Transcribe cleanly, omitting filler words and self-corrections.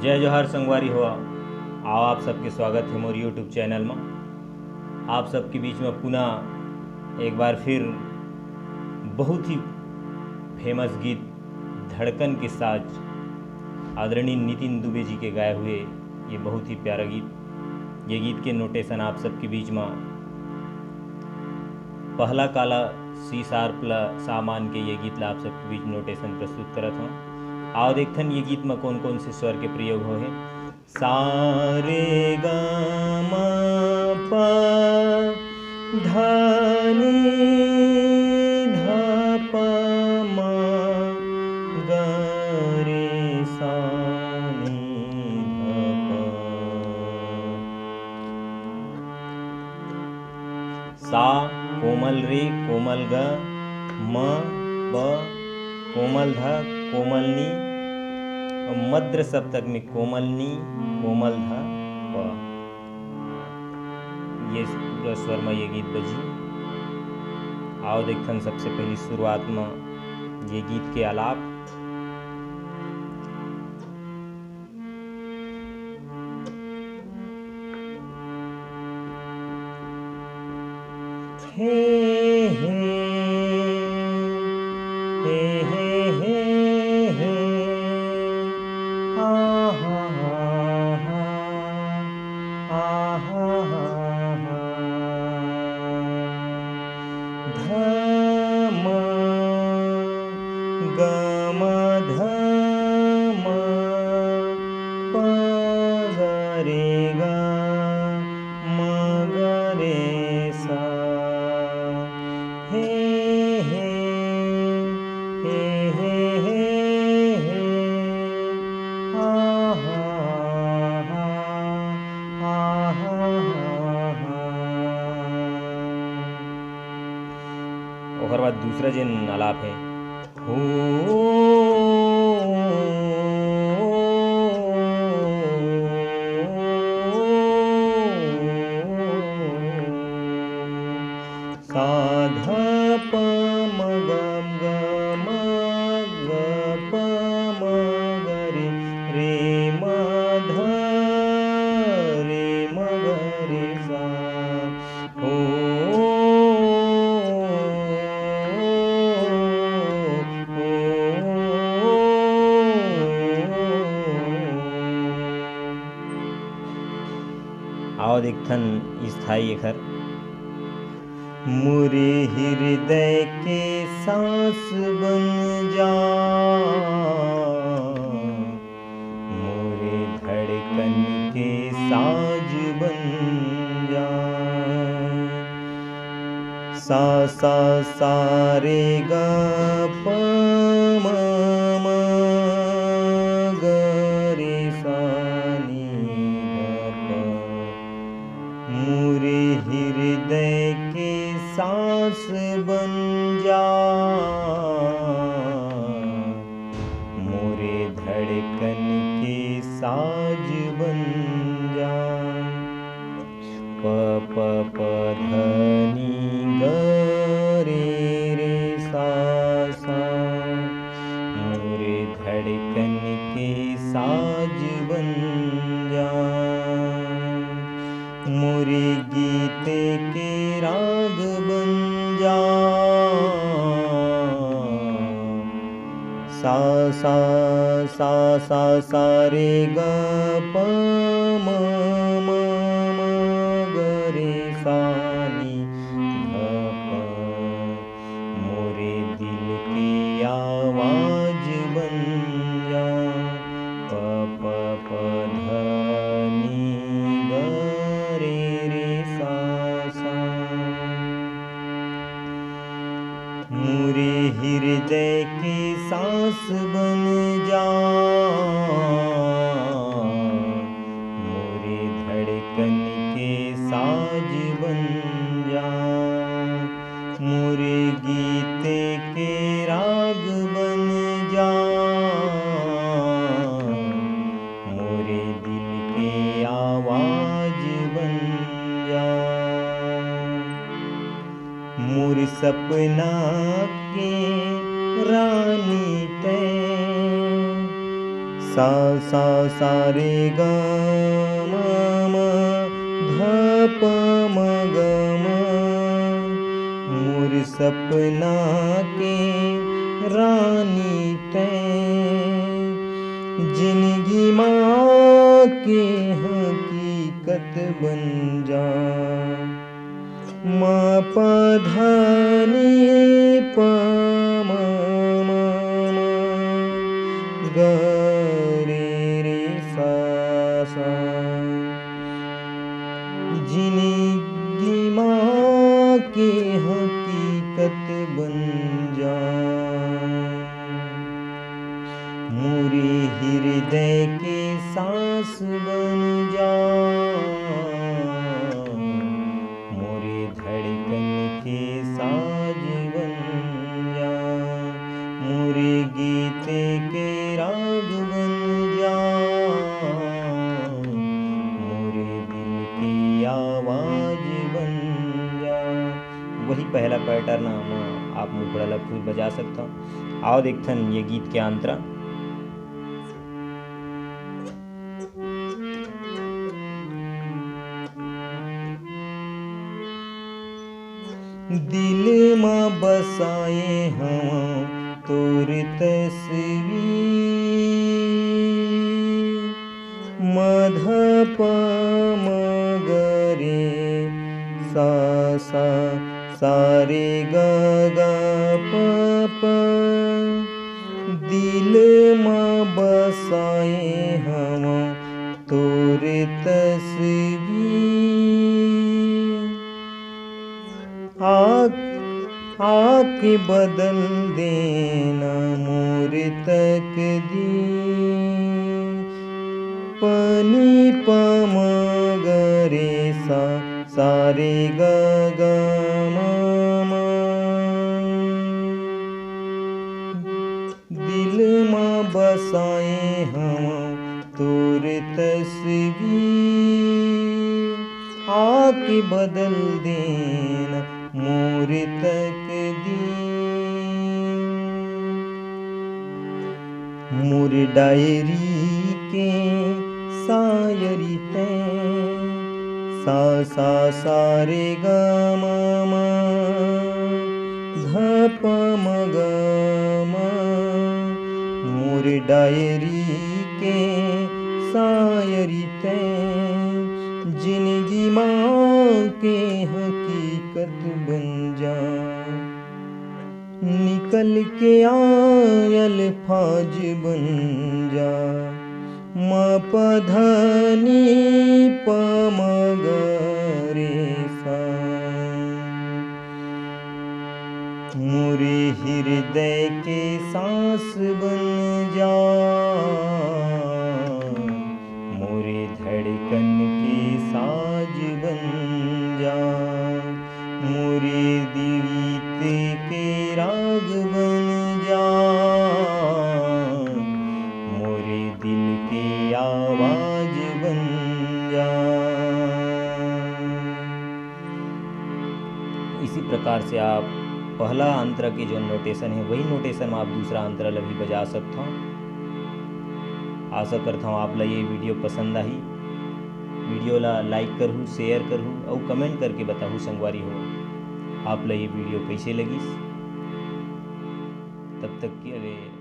जय जोहार संगवारी हो। आओ आप सबके स्वागत है मोर यूट्यूब चैनल में। आप सबके बीच में पुनः एक बार फिर बहुत ही फेमस गीत धड़कन के साज आदरणीय नितिन दुबे जी के गाए हुए ये बहुत ही प्यारा गीत। ये गीत के नोटेशन आप सबके बीच में पहला काला सी शार्प ला सामान के ये गीत ला आप सबके बीच नोटेशन प्रस्तुत करत हूँ। आओ देखथन ये गीत में कौन कौन से स्वर के प्रयोग हो है। सा रे ग म प ध नि ध प म ग रे सा नि ध प। सा कोमल रे कोमल ग, म प कोमल ध कोमल नी, और मध्य सप्तक में कोमल नी कोमल ध प। ये पूरा स्वर में ये गीत बजी। आओ देखथन सबसे पहली शुरुआत में ये गीत के आलाप। हे हे हे हे हे हे हा हा हा हा हा हा ध म ग म ध म प ग रे ग म ग रे सा। हे हे हे हे हे हे हा हा हा हा हा हा। ओकर बाद दूसरा जिन आलाप है हो सा ध प म ग ग म ग प म ग रे रे म ध रे म ग रे सा। हो आओ देखथन स्थाई एखर। मुरे हृदय के सांस बन जा, मोरे धड़कन के साज बन जा। सा सा सा रे ग प म म ग रे सा नि ध प। मुरे हृदय के सांस बन जा, मोरे धड़कन के साज बन जा। प प प ध नि ग रे रे सा सा, मोरे धड़कन के साज बन जा। मोरे गीत के राग बन जा, सा सा सा सा सा रे ग प म म म ग रे सा नि ध प। मोरे दिल की आवाज बन जा, प प प ध नि ग रे रे सा सा। मुरे हृदय के सांस बन जा, मोरे धड़कन के साज बन जा। मोरे गीत के राग बन जा, मोरे दिल के आवाज बन जा। मोर सपना के रानी तै, सा सा सा रे ग म म ध प म ग म। मोर सपना के रानी तैं जिंदगी माँ के हकीकत बन जा। म प ध नि प म म म ग रे रे सा सा। जिंदगी माँ के हकीकत बन जा। मोरे हृदय के सांस बन जा। मोरे धड़कन के साज बन जा। मोरे गीत के राग बन जा। मोरे दिल की आवाज बन जा। वही पहला पैटर्न हम आप मुखड़ा फूल बजा सकता हूँ। आओ देखथन ये गीत के अंतरा। दिल में बसाए हम तोर तस्वीर। मध प म ग रे सा सा सा रे ग ग प प। दिल में बसाए हम तोर तस्वीर। आके बदल देना मोर तकदीर। पनी प म ग रे सा सा रे ग ग म म। दिल में बसाए हम तोर तस्वीर। आके बदल देना मोर तकदीर। मोर डायरी के शायरी तैं सा सा सा रे ग म म ध प म ग म। मोर डायरी के शायरी तैं जिंदगी माँ के हकीकत बन जा। निकल के आयल फाज बन जा। म प ध नि प म ग रे सा। मोरे हृदय के सांस बन जा। मोरे धड़कन के साज बन जा। मोरे गीत के राग बन जा। मोरे दिल की आवाज बन जा। इसी प्रकार से आप पहला अंतरा की जो नोटेशन है वही नोटेशन में आप दूसरा अंतरा भी बजा सकता हूँ। आशा करता हूँ आप ये वीडियो पसंद आई। वीडियो ला लाइक करहूँ, शेयर करहूँ और कमेंट करके बताहूँ संगवारी हो आप ये वीडियो कैसे लगी। तब तक के लिए